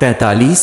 43।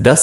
10।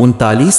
39।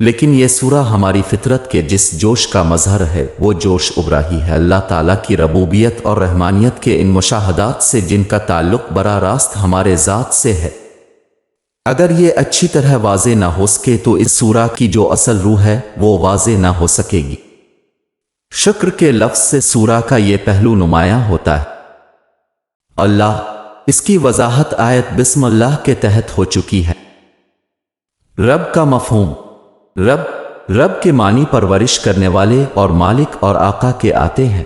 لیکن یہ سورہ ہماری فطرت کے جس جوش کا مظہر ہے وہ جوش ابھرا ہی ہے اللہ تعالیٰ کی ربوبیت اور رحمانیت کے ان مشاہدات سے جن کا تعلق براہ راست ہمارے ذات سے ہے۔ اگر یہ اچھی طرح واضح نہ ہو سکے تو اس سورہ کی جو اصل روح ہے وہ واضح نہ ہو سکے گی۔ شکر کے لفظ سے سورہ کا یہ پہلو نمایاں ہوتا ہے۔ اللہ، اس کی وضاحت آیت بسم اللہ کے تحت ہو چکی ہے۔ رب کا مفہوم۔ رب کے معنی پرورش کرنے والے اور مالک اور آقا کے آتے ہیں۔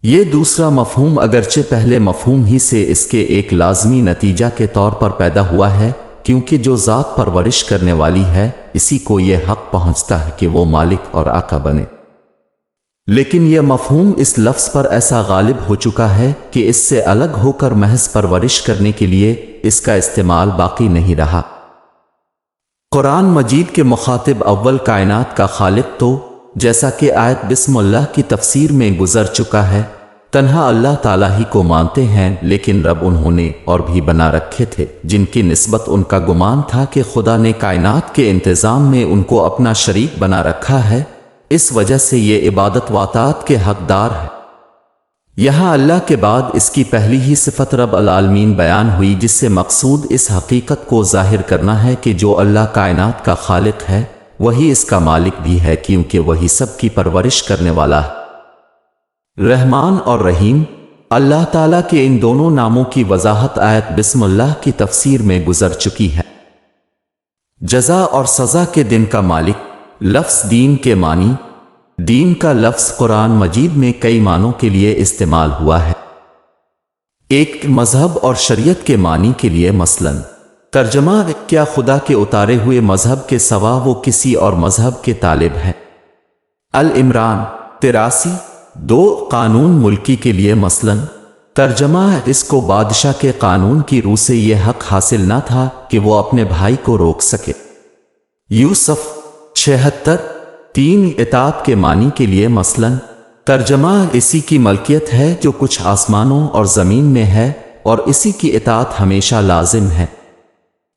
یہ دوسرا مفہوم اگرچہ پہلے مفہوم ہی سے اس کے ایک لازمی نتیجہ کے طور پر پیدا ہوا ہے، کیونکہ جو ذات پرورش کرنے والی ہے اسی کو یہ حق پہنچتا ہے کہ وہ مالک اور آقا بنے، لیکن یہ مفہوم اس لفظ پر ایسا غالب ہو چکا ہے کہ اس سے الگ ہو کر محض پرورش کرنے کے لیے اس کا استعمال باقی نہیں رہا۔ قرآن مجید کے مخاطب اول کائنات کا خالق تو جیسا کہ آیت بسم اللہ کی تفسیر میں گزر چکا ہے تنہا اللہ تعالیٰ ہی کو مانتے ہیں، لیکن رب انہوں نے اور بھی بنا رکھے تھے جن کی نسبت ان کا گمان تھا کہ خدا نے کائنات کے انتظام میں ان کو اپنا شریک بنا رکھا ہے، اس وجہ سے یہ عبادت و اطاعت کے حقدار ہے۔ یہاں اللہ کے بعد اس کی پہلی ہی صفت رب العالمین بیان ہوئی، جس سے مقصود اس حقیقت کو ظاہر کرنا ہے کہ جو اللہ کائنات کا خالق ہے وہی اس کا مالک بھی ہے، کیونکہ وہی سب کی پرورش کرنے والا ہے۔ رحمان اور رحیم، اللہ تعالیٰ کے ان دونوں ناموں کی وضاحت آیت بسم اللہ کی تفسیر میں گزر چکی ہے۔ جزا اور سزا کے دن کا مالک، لفظ دین کے معنی۔ دین کا لفظ قرآن مجید میں کئی معنوں کے لیے استعمال ہوا ہے۔ ایک مذہب اور شریعت کے معنی کے لیے مثلاً ترجمہ کیا خدا کے اتارے ہوئے مذہب کے سوا وہ کسی اور مذہب کے طالب ہیں۔ العمران 83 2 قانون ملکی کے لیے مثلاً ترجمہ اس کو بادشاہ کے قانون کی روح سے یہ حق حاصل نہ تھا کہ وہ اپنے بھائی کو روک سکے۔ یوسف 76 3 اطاعت کے معنی کے لیے مثلاً ترجمہ اسی کی ملکیت ہے جو کچھ آسمانوں اور زمین میں ہے اور اسی کی اطاعت ہمیشہ لازم ہے۔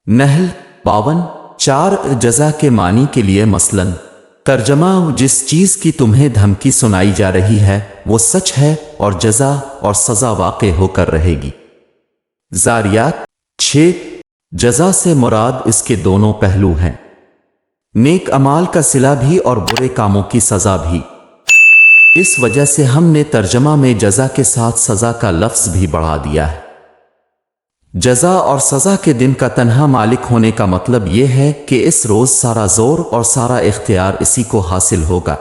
نحل 52 4 جزا کے معنی کے لیے مثلاً ترجمہ جس چیز کی تمہیں دھمکی سنائی جا رہی ہے وہ سچ ہے اور جزا اور سزا واقع ہو کر رہے گی۔ زاریات 6 جزا سے مراد اس کے دونوں پہلو ہیں، نیک اعمال کا صلہ بھی اور برے کاموں کی سزا بھی۔ اس وجہ سے ہم نے ترجمہ میں جزا کے ساتھ سزا کا لفظ بھی بڑھا دیا ہے۔ جزا اور سزا کے دن کا تنہا مالک ہونے کا مطلب یہ ہے کہ اس روز سارا زور اور سارا اختیار اسی کو حاصل ہوگا،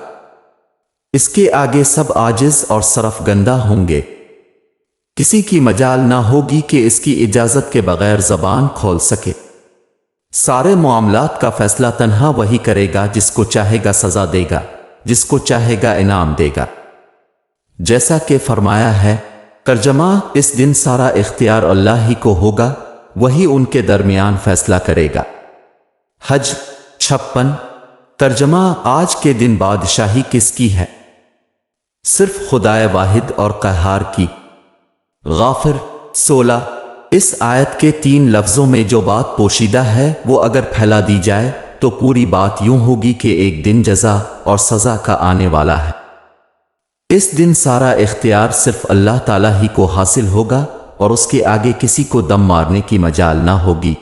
اس کے آگے سب عاجز اور سرفگندہ ہوں گے، کسی کی مجال نہ ہوگی کہ اس کی اجازت کے بغیر زبان کھول سکے۔ سارے معاملات کا فیصلہ تنہا وہی کرے گا، جس کو چاہے گا سزا دے گا، جس کو چاہے گا انعام دے گا۔ جیسا کہ فرمایا ہے ترجمہ اس دن سارا اختیار اللہ ہی کو ہوگا، وہی ان کے درمیان فیصلہ کرے گا۔ حج 56 ترجمہ آج کے دن بادشاہی کس کی ہے؟ صرف خدائے واحد اور قہار کی۔ غافر 16 اس آیت کے 3 لفظوں میں جو بات پوشیدہ ہے وہ اگر پھیلا دی جائے تو پوری بات یوں ہوگی کہ ایک دن جزا اور سزا کا آنے والا ہے۔ اس دن سارا اختیار صرف اللہ تعالیٰ ہی کو حاصل ہوگا اور اس کے آگے کسی کو دم مارنے کی مجال نہ ہوگی۔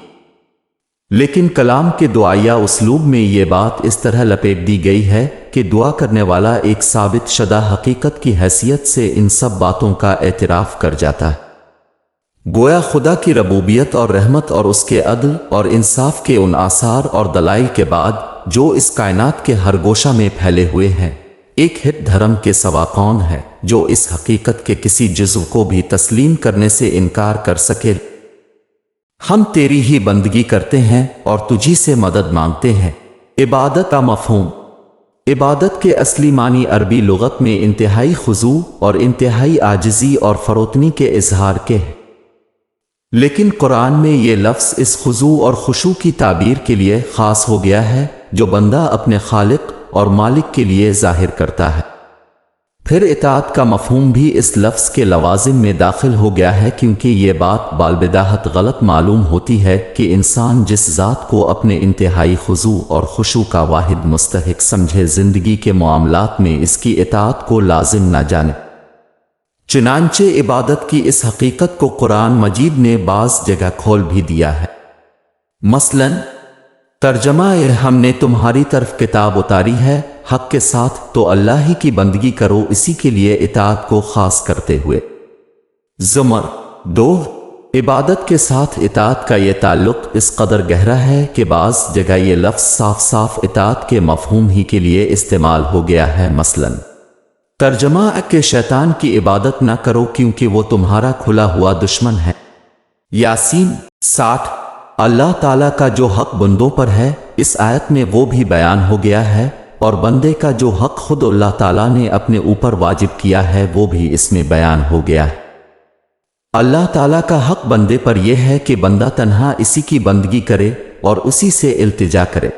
لیکن کلام کے دعائیہ اسلوب میں یہ بات اس طرح لپیٹ دی گئی ہے کہ دعا کرنے والا ایک ثابت شدہ حقیقت کی حیثیت سے ان سب باتوں کا اعتراف کر جاتا ہے۔ گویا خدا کی ربوبیت اور رحمت اور اس کے عدل اور انصاف کے ان آثار اور دلائل کے بعد جو اس کائنات کے ہر گوشہ میں پھیلے ہوئے ہیں، ایک ہت دھرم کے سوا کون ہے جو اس حقیقت کے کسی جزو کو بھی تسلیم کرنے سے انکار کر سکے؟ ہم تیری ہی بندگی کرتے ہیں اور تجھی سے مدد مانگتے ہیں۔ عبادت کا مفہوم۔ عبادت کے اصلی معنی عربی لغت میں انتہائی خضوع اور انتہائی عاجزی اور فروتنی کے اظہار کے ہیں، لیکن قرآن میں یہ لفظ اس خضوع اور خشوع کی تعبیر کے لیے خاص ہو گیا ہے جو بندہ اپنے خالق اور مالک کے لیے ظاہر کرتا ہے۔ پھر اطاعت کا مفہوم بھی اس لفظ کے لوازم میں داخل ہو گیا ہے، کیونکہ یہ بات بالبداہت غلط معلوم ہوتی ہے کہ انسان جس ذات کو اپنے انتہائی خضوع اور خشوع کا واحد مستحق سمجھے، زندگی کے معاملات میں اس کی اطاعت کو لازم نہ جانے۔ چنانچہ عبادت کی اس حقیقت کو قرآن مجید نے بعض جگہ کھول بھی دیا ہے۔ مثلاً ترجمہ ہم نے تمہاری طرف کتاب اتاری ہے حق کے ساتھ، تو اللہ ہی کی بندگی کرو اسی کے لیے اطاعت کو خاص کرتے ہوئے۔ زمر 2 عبادت کے ساتھ اطاعت کا یہ تعلق اس قدر گہرا ہے کہ بعض جگہ یہ لفظ صاف صاف اطاعت کے مفہوم ہی کے لیے استعمال ہو گیا ہے۔ مثلاً ترجمہ کہ شیطان کی عبادت نہ کرو کیونکہ وہ تمہارا کھلا ہوا دشمن ہے۔ یاسین 60 اللہ تعالیٰ کا جو حق بندوں پر ہے اس آیت میں وہ بھی بیان ہو گیا ہے، اور بندے کا جو حق خود اللہ تعالیٰ نے اپنے اوپر واجب کیا ہے وہ بھی اس میں بیان ہو گیا ہے۔ اللہ تعالیٰ کا حق بندے پر یہ ہے کہ بندہ تنہا اسی کی بندگی کرے اور اسی سے التجا کرے۔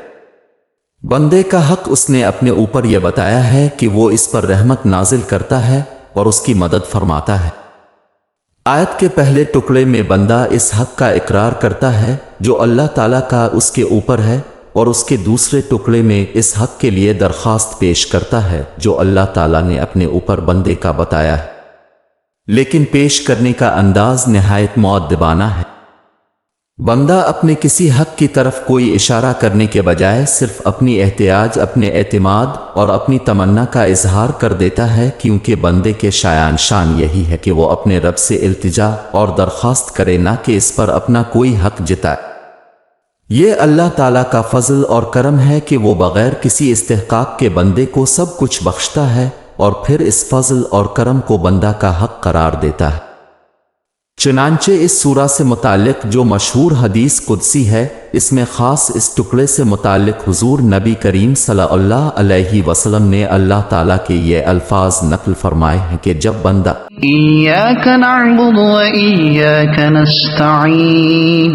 بندے کا حق اس نے اپنے اوپر یہ بتایا ہے کہ وہ اس پر رحمت نازل کرتا ہے اور اس کی مدد فرماتا ہے۔ آیت کے پہلے ٹکڑے میں بندہ اس حق کا اقرار کرتا ہے جو اللہ تعالیٰ کا اس کے اوپر ہے، اور اس کے دوسرے ٹکڑے میں اس حق کے لیے درخواست پیش کرتا ہے جو اللہ تعالیٰ نے اپنے اوپر بندے کا بتایا ہے، لیکن پیش کرنے کا انداز نہایت مؤدبانہ ہے۔ بندہ اپنے کسی حق کی طرف کوئی اشارہ کرنے کے بجائے صرف اپنی احتیاج، اپنے اعتماد اور اپنی تمنا کا اظہار کر دیتا ہے، کیونکہ بندے کے شایان شان یہی ہے کہ وہ اپنے رب سے التجا اور درخواست کرے، نہ کہ اس پر اپنا کوئی حق جتائے۔ یہ اللہ تعالیٰ کا فضل اور کرم ہے کہ وہ بغیر کسی استحقاق کے بندے کو سب کچھ بخشتا ہے اور پھر اس فضل اور کرم کو بندہ کا حق قرار دیتا ہے۔ چنانچہ اس سورہ سے متعلق جو مشہور حدیث قدسی ہے، اس میں خاص اس ٹکڑے سے متعلق حضور نبی کریم صلی اللہ علیہ وسلم نے اللہ تعالیٰ کے یہ الفاظ نقل فرمائے ہیں کہ جب بندہ إياك نعبد وإياك نستعين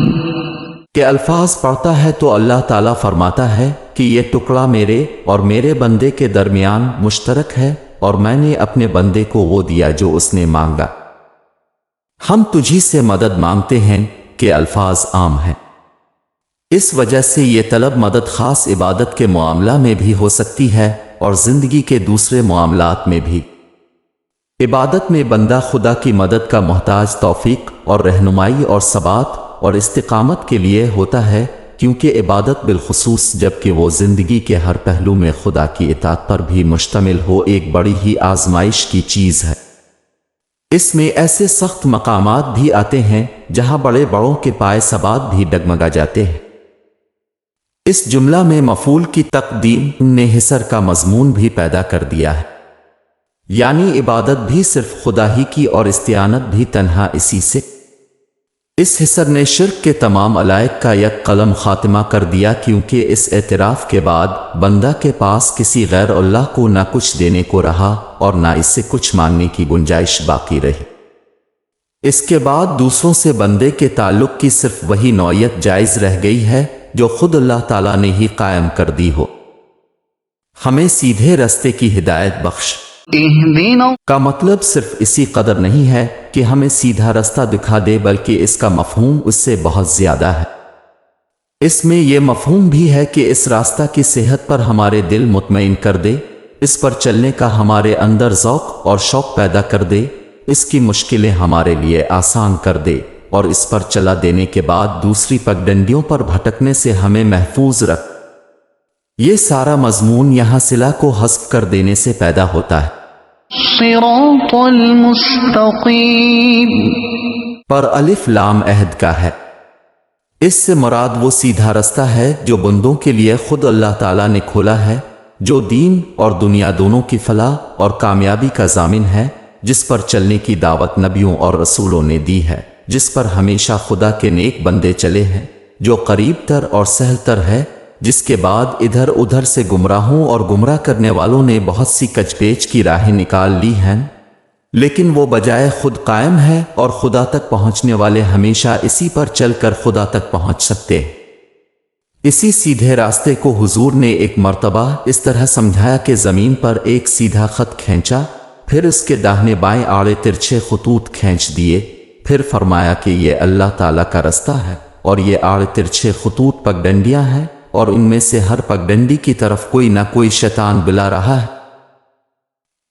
کے الفاظ پڑھتا ہے تو اللہ تعالیٰ فرماتا ہے کہ یہ ٹکڑا میرے اور میرے بندے کے درمیان مشترک ہے، اور میں نے اپنے بندے کو وہ دیا جو اس نے مانگا۔ ہم تجھی سے مدد مانگتے ہیں کہ الفاظ عام ہیں، اس وجہ سے یہ طلب مدد خاص عبادت کے معاملہ میں بھی ہو سکتی ہے اور زندگی کے دوسرے معاملات میں بھی۔ عبادت میں بندہ خدا کی مدد کا محتاج توفیق اور رہنمائی اور ثبات اور استقامت کے لیے ہوتا ہے، کیونکہ عبادت بالخصوص جبکہ وہ زندگی کے ہر پہلو میں خدا کی اطاعت پر بھی مشتمل ہو، ایک بڑی ہی آزمائش کی چیز ہے۔ اس میں ایسے سخت مقامات بھی آتے ہیں جہاں بڑے بڑوں کے پائے ثبات بھی ڈگمگا جاتے ہیں۔ اس جملہ میں مفعول کی تقدیم نے حصر کا مضمون بھی پیدا کر دیا ہے، یعنی عبادت بھی صرف خدا ہی کی اور استعانت بھی تنہا اسی سے۔ اس حصر نے شرک کے تمام علائق کا یک قلم خاتمہ کر دیا، کیونکہ اس اعتراف کے بعد بندہ کے پاس کسی غیر اللہ کو نہ کچھ دینے کو رہا اور نہ اس سے کچھ مانگنے کی گنجائش باقی رہی۔ اس کے بعد دوسروں سے بندے کے تعلق کی صرف وہی نوعیت جائز رہ گئی ہے جو خود اللہ تعالیٰ نے ہی قائم کر دی ہو۔ ہمیں سیدھے راستے کی ہدایت بخش۔ اهدنا کا مطلب صرف اسی قدر نہیں ہے کہ ہمیں سیدھا راستہ دکھا دے، بلکہ اس کا مفہوم اس سے بہت زیادہ ہے۔ اس میں یہ مفہوم بھی ہے کہ اس راستہ کی صحت پر ہمارے دل مطمئن کر دے، اس پر چلنے کا ہمارے اندر ذوق اور شوق پیدا کر دے، اس کی مشکلیں ہمارے لیے آسان کر دے، اور اس پر چلا دینے کے بعد دوسری پگڈنڈیوں پر بھٹکنے سے ہمیں محفوظ رکھ۔ یہ سارا مضمون یہاں صلہ کو حذف کر دینے سے پیدا ہوتا ہے۔ صراط المستقیم پر الف لام عہد کا ہے۔ اس سے مراد وہ سیدھا راستہ ہے جو بندوں کے لیے خود اللہ تعالیٰ نے کھولا ہے، جو دین اور دنیا دونوں کی فلاح اور کامیابی کا ضامن ہے، جس پر چلنے کی دعوت نبیوں اور رسولوں نے دی ہے، جس پر ہمیشہ خدا کے نیک بندے چلے ہیں، جو قریب تر اور سہل تر ہے، جس کے بعد ادھر ادھر سے گمراہوں اور گمراہ کرنے والوں نے بہت سی کچ پیچ کی راہیں نکال لی ہیں، لیکن وہ بجائے خود قائم ہے اور خدا تک پہنچنے والے ہمیشہ اسی پر چل کر خدا تک پہنچ سکتے ہیں۔ اسی سیدھے راستے کو حضور نے ایک مرتبہ اس طرح سمجھایا کہ زمین پر ایک سیدھا خط کھینچا، پھر اس کے داہنے بائیں آڑے ترچھے خطوط کھینچ دیے، پھر فرمایا کہ یہ اللہ تعالیٰ کا رستہ ہے اور یہ آڑے ترچھے خطوط پگڈنڈیاں ہیں اور ان میں سے ہر پگڈنڈی کی طرف کوئی نہ کوئی شیطان بلا رہا ہے۔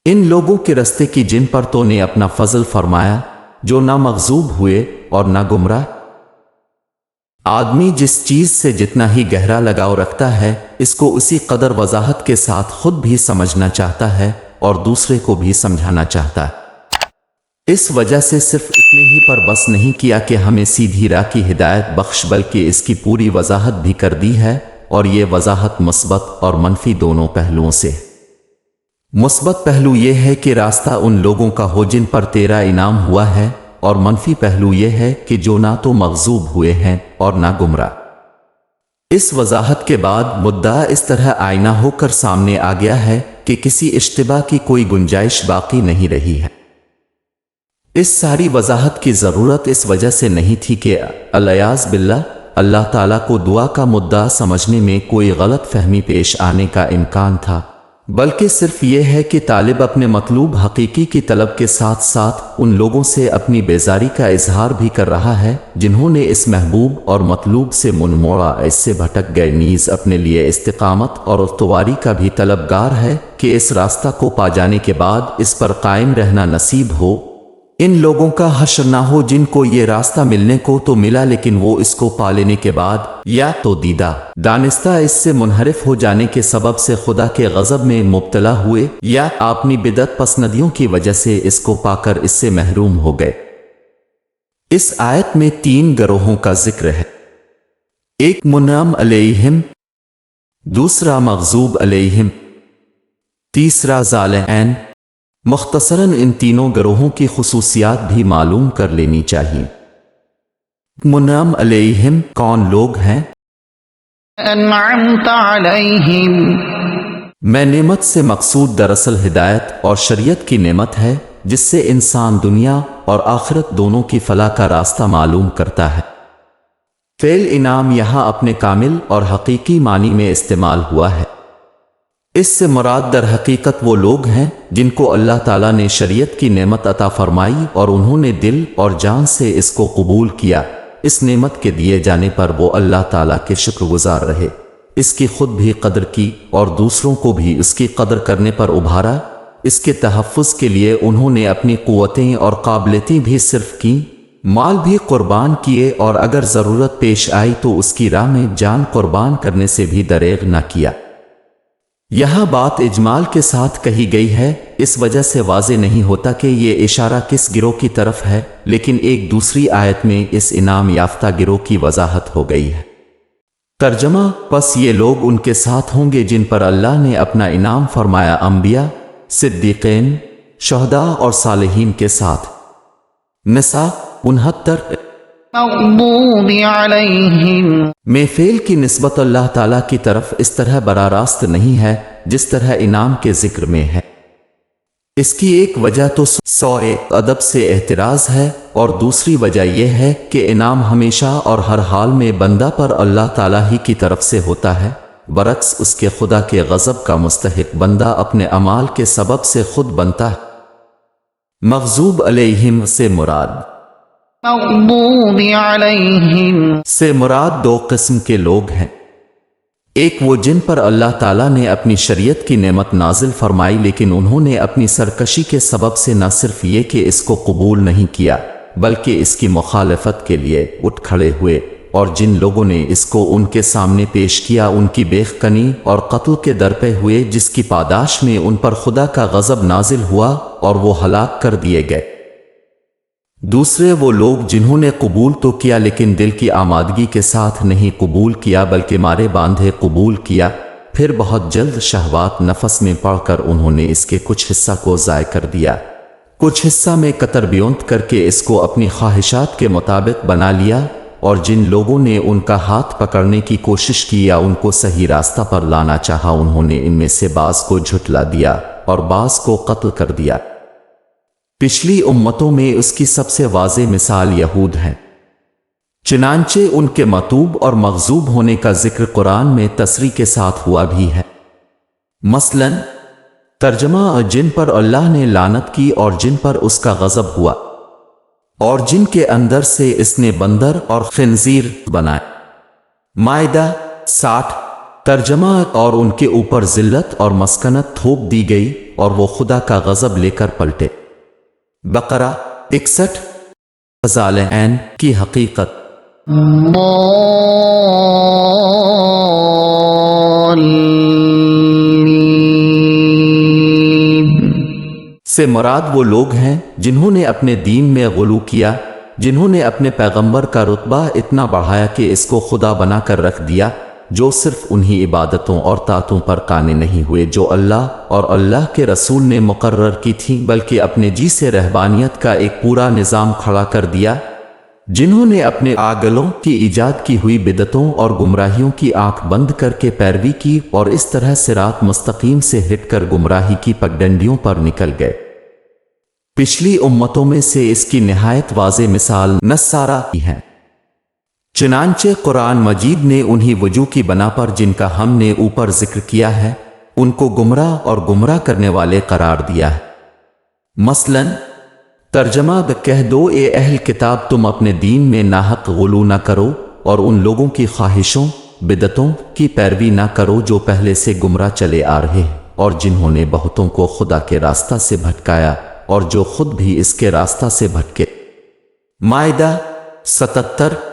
ان لوگوں کے رستے کی جن پر تو نے اپنا فضل فرمایا، جو نہ مغضوب ہوئے اور نہ گمراہ۔ آدمی جس چیز سے جتنا ہی گہرا لگاؤ رکھتا ہے، اس کو اسی قدر وضاحت کے ساتھ خود بھی سمجھنا چاہتا ہے اور دوسرے کو بھی سمجھانا چاہتا ہے۔ اس وجہ سے صرف اتنے ہی پر بس نہیں کیا کہ ہمیں سیدھی راہ کی ہدایت بخش، بلکہ اس کی پوری وضاحت بھی کر دی ہے، اور یہ وضاحت مثبت اور منفی دونوں پہلوؤں سے۔ مثبت پہلو یہ ہے کہ راستہ ان لوگوں کا ہو جن پر تیرا انعام ہوا ہے، اور منفی پہلو یہ ہے کہ جو نہ تو مغضوب ہوئے ہیں اور نہ گمراہ۔ اس وضاحت کے بعد مدعا اس طرح آئینہ ہو کر سامنے آ گیا ہے کہ کسی اشتباہ کی کوئی گنجائش باقی نہیں رہی ہے۔ اس ساری وضاحت کی ضرورت اس وجہ سے نہیں تھی کہ الیاذ باللہ اللہ تعالیٰ کو دعا کا مدعا سمجھنے میں کوئی غلط فہمی پیش آنے کا امکان تھا، بلکہ صرف یہ ہے کہ طالب اپنے مطلوب حقیقی کی طلب کے ساتھ ساتھ ان لوگوں سے اپنی بیزاری کا اظہار بھی کر رہا ہے جنہوں نے اس محبوب اور مطلوب سے من موڑا، اس سے بھٹک گئے، نیز اپنے لیے استقامت اور استواری کا بھی طلبگار ہے کہ اس راستہ کو پا جانے کے بعد اس پر قائم رہنا نصیب ہو۔ ان لوگوں کا حشر نہ ہو جن کو یہ راستہ ملنے کو تو ملا لیکن وہ اس کو پا لینے کے بعد یا تو دیدہ دانستہ اس سے منحرف ہو جانے کے سبب سے خدا کے غضب میں مبتلا ہوئے، یا اپنی بدعت پسندیوں کی وجہ سے اس کو پا کر اس سے محروم ہو گئے۔ اس آیت میں 3 گروہوں کا ذکر ہے، ایک منعم علیہم، دوسرا مغضوب علیہم، تیسرا ضالعین۔ مختصراً ان تینوں گروہوں کی خصوصیات بھی معلوم کر لینی چاہیے۔ منعم علیہم کون لوگ ہیں؟ انعمت علیہم، میں نعمت سے مقصود دراصل ہدایت اور شریعت کی نعمت ہے، جس سے انسان دنیا اور آخرت دونوں کی فلاح کا راستہ معلوم کرتا ہے۔ فعل انعام یہاں اپنے کامل اور حقیقی معنی میں استعمال ہوا ہے۔ اس سے مراد در حقیقت وہ لوگ ہیں جن کو اللہ تعالیٰ نے شریعت کی نعمت عطا فرمائی اور انہوں نے دل اور جان سے اس کو قبول کیا۔ اس نعمت کے دیے جانے پر وہ اللہ تعالیٰ کے شکر گزار رہے، اس کی خود بھی قدر کی اور دوسروں کو بھی اس کی قدر کرنے پر ابھارا۔ اس کے تحفظ کے لیے انہوں نے اپنی قوتیں اور قابلیتیں بھی صرف کیں، مال بھی قربان کیے، اور اگر ضرورت پیش آئی تو اس کی راہ میں جان قربان کرنے سے بھی دریغ نہ کیا۔ یہاں بات اجمال کے ساتھ کہی گئی ہے، اس وجہ سے واضح نہیں ہوتا کہ یہ اشارہ کس گروہ کی طرف ہے، لیکن ایک دوسری آیت میں اس انعام یافتہ گروہ کی وضاحت ہو گئی ہے۔ ترجمہ: پس یہ لوگ ان کے ساتھ ہوں گے جن پر اللہ نے اپنا انعام فرمایا، انبیاء، صدیقین، شہداء اور صالحین کے ساتھ۔ نساء 69۔ مغضوب علیہم، میں فعل کی نسبت اللہ تعالیٰ کی طرف اس طرح براہ راست نہیں ہے جس طرح انعام کے ذکر میں ہے۔ اس کی ایک وجہ تو سوء ادب سے احتراز ہے، اور دوسری وجہ یہ ہے کہ انعام ہمیشہ اور ہر حال میں بندہ پر اللہ تعالیٰ ہی کی طرف سے ہوتا ہے، برعکس اس کے خدا کے غضب کا مستحق بندہ اپنے اعمال کے سبب سے خود بنتا ہے۔ مغضوب علیہم سے مراد مغضوب علیہم، سے مراد 2 قسم کے لوگ ہیں، ایک وہ جن پر اللہ تعالیٰ نے اپنی شریعت کی نعمت نازل فرمائی لیکن انہوں نے اپنی سرکشی کے سبب سے نہ صرف یہ کہ اس کو قبول نہیں کیا بلکہ اس کی مخالفت کے لیے اٹھ کھڑے ہوئے، اور جن لوگوں نے اس کو ان کے سامنے پیش کیا ان کی بیخ کنی اور قتل کے درپے ہوئے، جس کی پاداش میں ان پر خدا کا غضب نازل ہوا اور وہ ہلاک کر دیے گئے۔ دوسرے وہ لوگ جنہوں نے قبول تو کیا لیکن دل کی آمادگی کے ساتھ نہیں قبول کیا بلکہ مارے باندھے قبول کیا، پھر بہت جلد شہوات نفس میں پڑھ کر انہوں نے اس کے کچھ حصہ کو ضائع کر دیا، کچھ حصہ میں قطر بیونت کر کے اس کو اپنی خواہشات کے مطابق بنا لیا، اور جن لوگوں نے ان کا ہاتھ پکڑنے کی کوشش کی یا ان کو صحیح راستہ پر لانا چاہا انہوں نے ان میں سے بعض کو جھٹلا دیا اور بعض کو قتل کر دیا۔ پچھلی امتوں میں اس کی سب سے واضح مثال یہود ہیں، چنانچہ ان کے مطوب اور مغضوب ہونے کا ذکر قرآن میں تصریح کے ساتھ ہوا بھی ہے۔ مثلاً ترجمہ جن پر اللہ نے لعنت کی اور جن پر اس کا غضب ہوا اور جن کے اندر سے اس نے بندر اور خنزیر بنائے۔ مائدہ 60 ترجمہ اور ان کے اوپر ذلت اور مسکنت تھوپ دی گئی اور وہ خدا کا غضب لے کر پلٹے۔ بقرہ 61 فضائل عین کی حقیقت۔ سے مراد وہ لوگ ہیں جنہوں نے اپنے دین میں غلو کیا، جنہوں نے اپنے پیغمبر کا رتبہ اتنا بڑھایا کہ اس کو خدا بنا کر رکھ دیا، جو صرف انہی عبادتوں اور طاعتوں پر قائم نہیں ہوئے جو اللہ اور اللہ کے رسول نے مقرر کی تھیں، بلکہ اپنے جی سے رہبانیت کا ایک پورا نظام کھڑا کر دیا، جنہوں نے اپنے آگلوں کی ایجاد کی ہوئی بدعتوں اور گمراہیوں کی آنکھ بند کر کے پیروی کی اور اس طرح صراط مستقیم سے ہٹ کر گمراہی کی پگڈنڈیوں پر نکل گئے۔ پچھلی امتوں میں سے اس کی نہایت واضح مثال نصارہ کی ہے۔ چنانچہ قرآن مجید نے انہی وجوہ کی بنا پر جن کا ہم نے اوپر ذکر کیا ہے ان کو گمراہ اور گمراہ کرنے والے قرار دیا ہے۔ مثلاً ترجمہ کہہ دو اے اہل کتاب تم اپنے دین میں ناحق غلو نہ کرو اور ان لوگوں کی خواہشوں بدعتوں کی پیروی نہ کرو جو پہلے سے گمراہ چلے آ رہے ہیں اور جنہوں نے بہتوں کو خدا کے راستہ سے بھٹکایا اور جو خود بھی اس کے راستہ سے بھٹکے۔ مائدہ 77